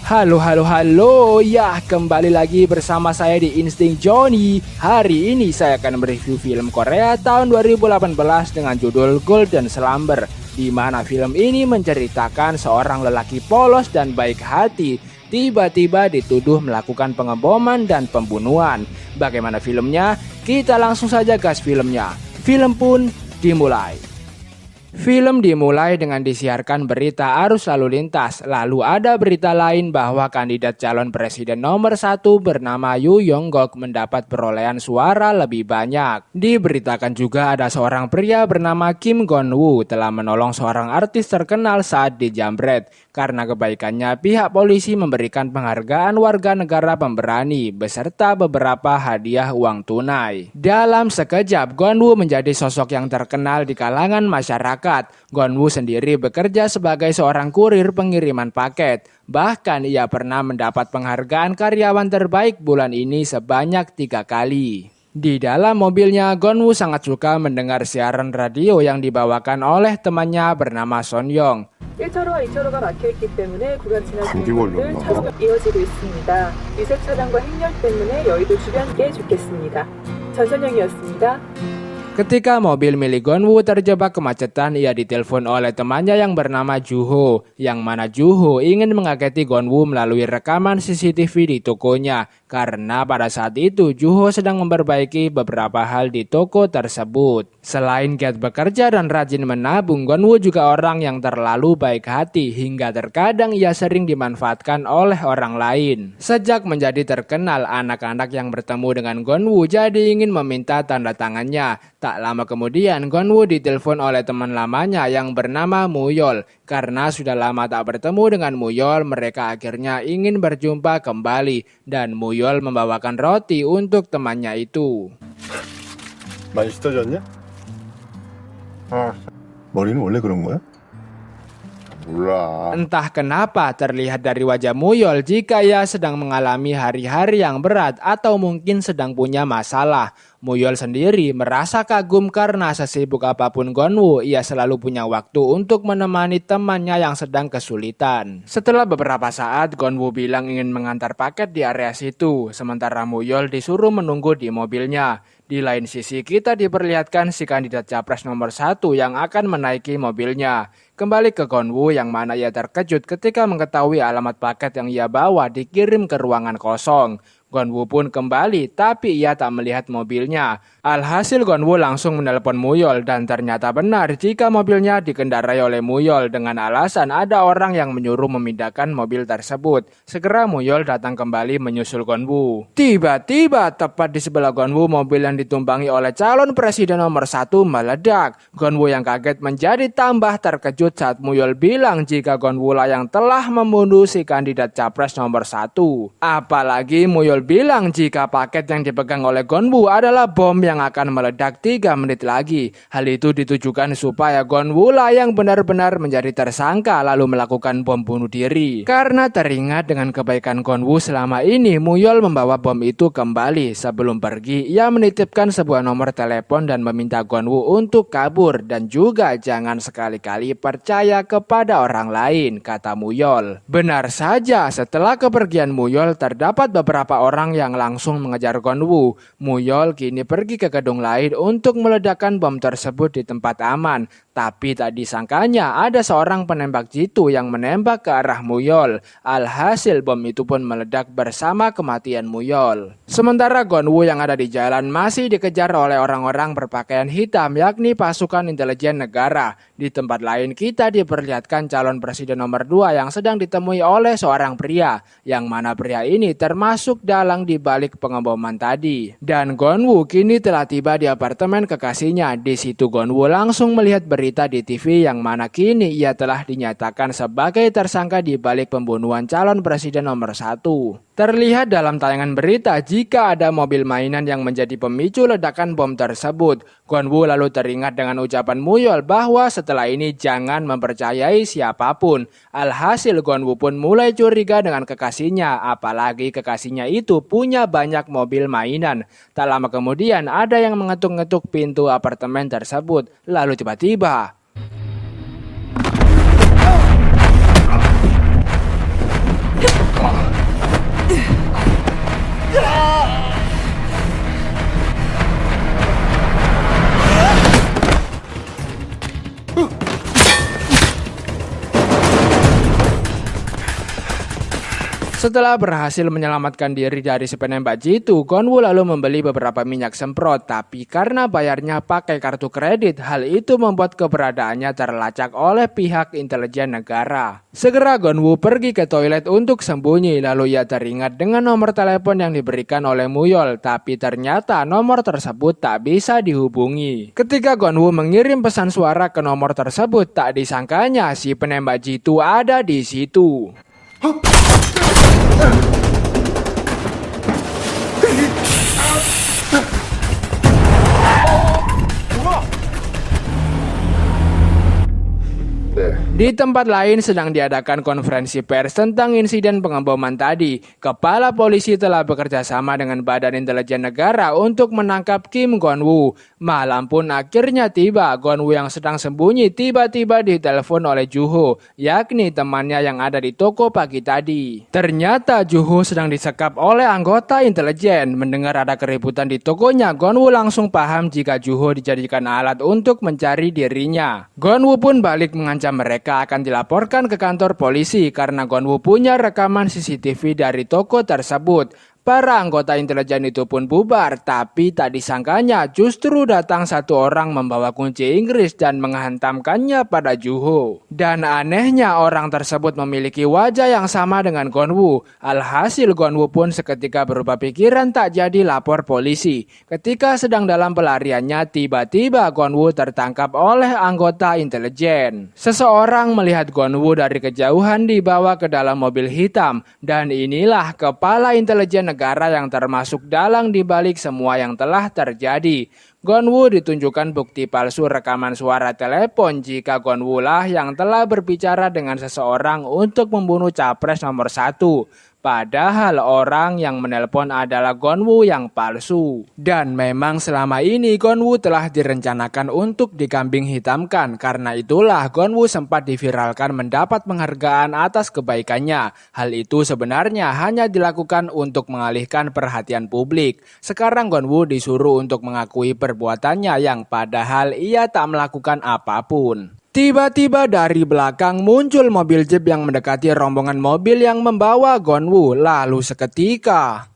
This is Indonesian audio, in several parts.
Halo, ya kembali lagi bersama saya di Insting Johnny. Hari ini saya akan mereview film Korea tahun 2018 dengan judul Golden Slumber, di mana film ini menceritakan seorang lelaki polos dan baik hati tiba-tiba dituduh melakukan pengeboman dan pembunuhan. Bagaimana filmnya? Kita langsung saja gas filmnya. Film pun dimulai. Film dimulai dengan disiarkan berita arus lalu lintas. Lalu ada berita lain bahwa kandidat calon presiden nomor 1 bernama Yoo Yong-gok mendapat perolehan suara lebih banyak. Diberitakan juga ada seorang pria bernama Kim Gon-woo telah menolong seorang artis terkenal saat dijamret. Karena kebaikannya, pihak polisi memberikan penghargaan warga negara pemberani beserta beberapa hadiah uang tunai. Dalam sekejap, Gon-woo menjadi sosok yang terkenal di kalangan masyarakat. Gon-woo sendiri bekerja sebagai seorang kurir pengiriman paket. Bahkan ia pernah mendapat penghargaan karyawan terbaik bulan ini sebanyak 3 kali. Di dalam mobilnya, Gon-woo sangat suka mendengar siaran radio yang dibawakan oleh temannya bernama Son Young. 1차로와 2차로가 막혀있기 때문에 구간 지나 중분들 차로가 이어지고 있습니다. 유색 차량과 행렬 때문에 여의도 주변 깨죽겠습니다. 전선영이었습니다. Ketika mobil milik Gon-woo terjebak kemacetan, ia ditelepon oleh temannya yang bernama Joo-ho, yang mana Joo-ho ingin mengageti Gon-woo melalui rekaman CCTV di tokonya, karena pada saat itu Joo-ho sedang memperbaiki beberapa hal di toko tersebut. Selain giat bekerja dan rajin menabung, Gon-woo juga orang yang terlalu baik hati, hingga terkadang ia sering dimanfaatkan oleh orang lain. Sejak menjadi terkenal, anak-anak yang bertemu dengan Gon-woo jadi ingin meminta tanda tangannya. Tak lama kemudian, Gon-woo ditelepon oleh teman lamanya yang bernama Muyol. Karena sudah lama tak bertemu dengan Muyol, mereka akhirnya ingin berjumpa kembali. Dan Muyol membawakan roti untuk temannya itu. 많이 씻어졌냐? 머리는 원래 그런 거야? 몰라. Entah kenapa terlihat dari wajah Muyol jika ia sedang mengalami hari-hari yang berat atau mungkin sedang punya masalah. Muyol sendiri merasa kagum karena sesibuk apapun Gon-woo, ia selalu punya waktu untuk menemani temannya yang sedang kesulitan. Setelah beberapa saat, Gon-woo bilang ingin mengantar paket di area situ, sementara Muyol disuruh menunggu di mobilnya. Di lain sisi, kita diperlihatkan si kandidat capres nomor 1 yang akan menaiki mobilnya. Kembali ke Gon-woo yang mana ia terkejut ketika mengetahui alamat paket yang ia bawa dikirim ke ruangan kosong. Gon-woo pun kembali, tapi ia tak melihat mobilnya. Alhasil Gon-woo langsung menelepon Muyol dan ternyata benar jika mobilnya dikendarai oleh Muyol dengan alasan ada orang yang menyuruh memindahkan mobil tersebut. Segera Muyol datang kembali menyusul Gon-woo. Tiba-tiba tepat di sebelah Gon-woo, mobil yang ditumpangi oleh calon presiden nomor 1 meledak. Gon-woo yang kaget menjadi tambah terkejut saat Muyol bilang jika Gon-woo lah yang telah membunuh si kandidat capres nomor 1. Apalagi Muyol bilang jika paket yang dipegang oleh Gon-woo adalah bom yang akan meledak 3 menit lagi. Hal itu ditujukan supaya Gon-woo lah yang benar-benar menjadi tersangka lalu melakukan bom bunuh diri. Karena teringat dengan kebaikan Gon-woo selama ini, Muyol membawa bom itu kembali. Sebelum pergi, ia menitipkan sebuah nomor telepon dan meminta Gon-woo untuk kabur dan juga jangan sekali-kali percaya kepada orang lain, kata Muyol. Benar saja, setelah kepergian Muyol terdapat beberapa orang yang langsung mengejar Gon-woo. Muyol kini pergi ke gedung lain untuk meledakkan bom tersebut di tempat aman. Tapi tak disangkanya ada seorang penembak jitu yang menembak ke arah Muyol. Alhasil bom itu pun meledak bersama kematian Muyol. Sementara Gon-woo yang ada di jalan masih dikejar oleh orang-orang berpakaian hitam, yakni pasukan intelijen negara. Di tempat lain kita diperlihatkan calon presiden nomor 2 yang sedang ditemui oleh seorang pria, yang mana pria ini termasuk dalang di balik pengeboman tadi. Dan Gon-woo kini telah tiba di apartemen kekasihnya. Di situ Gon-woo langsung melihat berita di TV yang mana kini ia telah dinyatakan sebagai tersangka di balik pembunuhan calon presiden nomor 1. Terlihat dalam tayangan berita jika ada mobil mainan yang menjadi pemicu ledakan bom tersebut. Gon-woo lalu teringat dengan ucapan Muyol bahwa setelah ini jangan mempercayai siapapun. Alhasil Gon-woo pun mulai curiga dengan kekasihnya, apalagi kekasihnya itu punya banyak mobil mainan. Tak lama kemudian ada yang mengetuk-ngetuk pintu apartemen tersebut. Lalu tiba-tiba Setelah berhasil menyelamatkan diri dari si penembak jitu, Gonwoo lalu membeli beberapa minyak semprot, tapi karena bayarnya pakai kartu kredit, hal itu membuat keberadaannya terlacak oleh pihak intelijen negara. Segera Gonwoo pergi ke toilet untuk sembunyi, lalu ia teringat dengan nomor telepon yang diberikan oleh Muyol, tapi ternyata nomor tersebut tak bisa dihubungi. Ketika Gonwoo mengirim pesan suara ke nomor tersebut, tak disangkanya si penembak jitu ada di situ. Di tempat lain sedang diadakan konferensi pers tentang insiden pengeboman tadi. Kepala polisi telah bekerja sama dengan Badan Intelijen Negara untuk menangkap Kim Gonwoo. Malam pun akhirnya tiba. Gonwoo yang sedang sembunyi tiba-tiba ditelepon oleh Juho, yakni temannya yang ada di toko pagi tadi. Ternyata Juho sedang disekap oleh anggota intelijen. Mendengar ada keributan di tokonya, Gonwoo langsung paham jika Juho dijadikan alat untuk mencari dirinya. Gonwoo pun balik mengancam mereka akan dilaporkan ke kantor polisi karena Gonwoo punya rekaman CCTV dari toko tersebut. Para anggota intelijen itu pun bubar, tapi tak disangkanya justru datang satu orang membawa kunci Inggris dan menghantamkannya pada Juho. Dan anehnya orang tersebut memiliki wajah yang sama dengan Gonwoo. Alhasil Gonwoo pun seketika berubah pikiran tak jadi lapor polisi. Ketika sedang dalam pelariannya, tiba-tiba Gonwoo tertangkap oleh anggota intelijen. Seseorang melihat Gonwoo dari kejauhan dibawa ke dalam mobil hitam, dan inilah kepala intelijen negara yang termasuk dalang dibalik semua yang telah terjadi. Gonwoo ditunjukkan bukti palsu rekaman suara telepon jika Gonwoo lah yang telah berbicara dengan seseorang untuk membunuh capres nomor 1. Padahal orang yang menelpon adalah Gonwoo yang palsu. Dan memang selama ini Gonwoo telah direncanakan untuk dikambing hitamkan. Karena itulah Gonwoo sempat diviralkan mendapat penghargaan atas kebaikannya. Hal itu sebenarnya hanya dilakukan untuk mengalihkan perhatian publik. Sekarang Gonwoo disuruh untuk mengakui perbuatannya yang padahal ia tak melakukan apapun. Tiba-tiba dari belakang muncul mobil jeep yang mendekati rombongan mobil yang membawa Gonwoo. Lalu seketika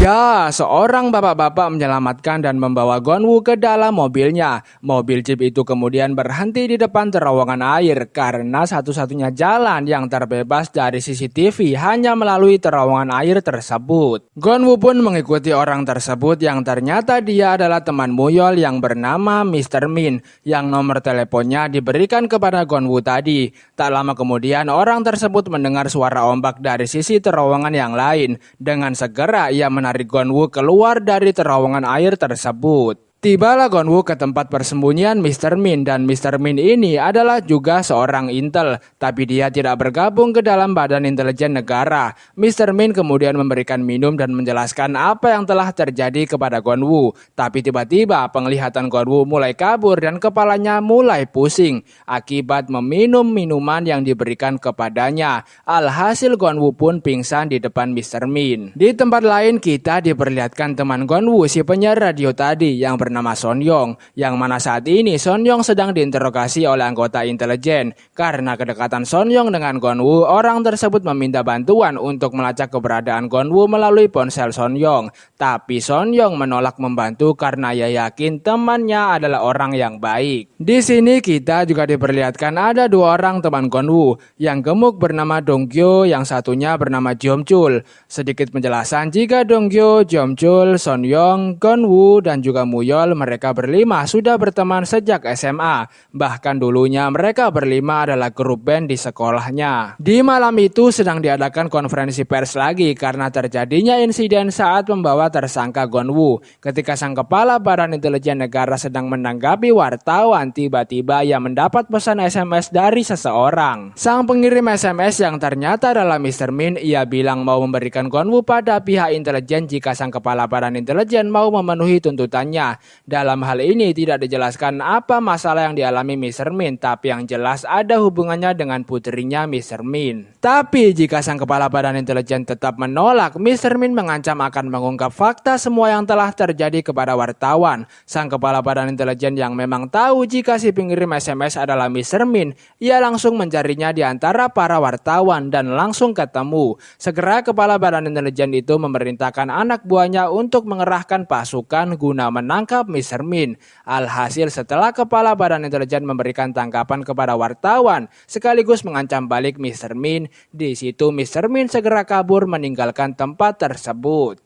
ya, seorang bapak-bapak menyelamatkan dan membawa Gonwoo ke dalam mobilnya. Mobil jeep itu kemudian berhenti di depan terowongan air karena satu-satunya jalan yang terbebas dari CCTV hanya melalui terowongan air tersebut. Gonwoo pun mengikuti orang tersebut yang ternyata dia adalah teman Muyol yang bernama Mr. Min yang nomor teleponnya diberikan kepada Gonwoo tadi. Tak lama kemudian orang tersebut mendengar suara ombak dari sisi terowongan yang lain. Dengan segera ia menarik Gonwoo keluar dari terowongan air tersebut. Tibalah Gonwoo ke tempat persembunyian Mr. Min dan Mr. Min ini adalah juga seorang intel, tapi dia tidak bergabung ke dalam Badan Intelijen Negara. Mr. Min kemudian memberikan minum dan menjelaskan apa yang telah terjadi kepada Gonwoo. Tapi tiba-tiba penglihatan Gonwoo mulai kabur dan kepalanya mulai pusing akibat meminum minuman yang diberikan kepadanya. Alhasil Gonwoo pun pingsan di depan Mr. Min. Di tempat lain kita diperlihatkan teman Gonwoo si penyiar radio tadi yang bernama Sonyong, yang mana saat ini Sonyong sedang diinterogasi oleh anggota intelijen. Karena kedekatan Sonyong dengan Gonwoo, orang tersebut meminta bantuan untuk melacak keberadaan Gonwoo melalui ponsel Sonyong. Tapi Sonyong menolak membantu karena ia yakin temannya adalah orang yang baik. Di sini kita juga diperlihatkan ada dua orang teman Gonwoo, yang gemuk bernama Donggyo, yang satunya bernama Jeomchul. Sedikit penjelasan jika Donggyo, Jeomchul, Sonyong, Gonwoo dan juga Muyol Muyol, mereka berlima sudah berteman sejak SMA. Bahkan dulunya mereka berlima adalah grup band di sekolahnya. Di malam itu sedang diadakan konferensi pers lagi karena terjadinya insiden saat membawa tersangka Gonwoo. Ketika sang kepala Badan Intelijen Negara sedang menanggapi wartawan, tiba-tiba ia mendapat pesan SMS dari seseorang. Sang pengirim SMS yang ternyata adalah Mr. Min, ia bilang mau memberikan Gonwoo pada pihak intelijen jika sang kepala Badan Intelijen mau memenuhi tuntutannya. Dalam hal ini tidak dijelaskan apa masalah yang dialami Mr. Min, tapi yang jelas ada hubungannya dengan putrinya Mr. Min. Tapi jika sang kepala Badan Intelijen tetap menolak, Mr. Min mengancam akan mengungkap fakta semua yang telah terjadi kepada wartawan. Sang kepala Badan Intelijen yang memang tahu jika si pengirim SMS adalah Mr. Min, ia langsung mencarinya di antara para wartawan dan langsung ketemu. Segera kepala Badan Intelijen itu memerintahkan anak buahnya untuk mengerahkan pasukan guna menangkap Mr. Min. Alhasil setelah kepala Badan Intelijen memberikan tangkapan kepada wartawan sekaligus mengancam balik Mr. Min, di situ Mr. Min segera kabur meninggalkan tempat tersebut.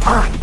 아!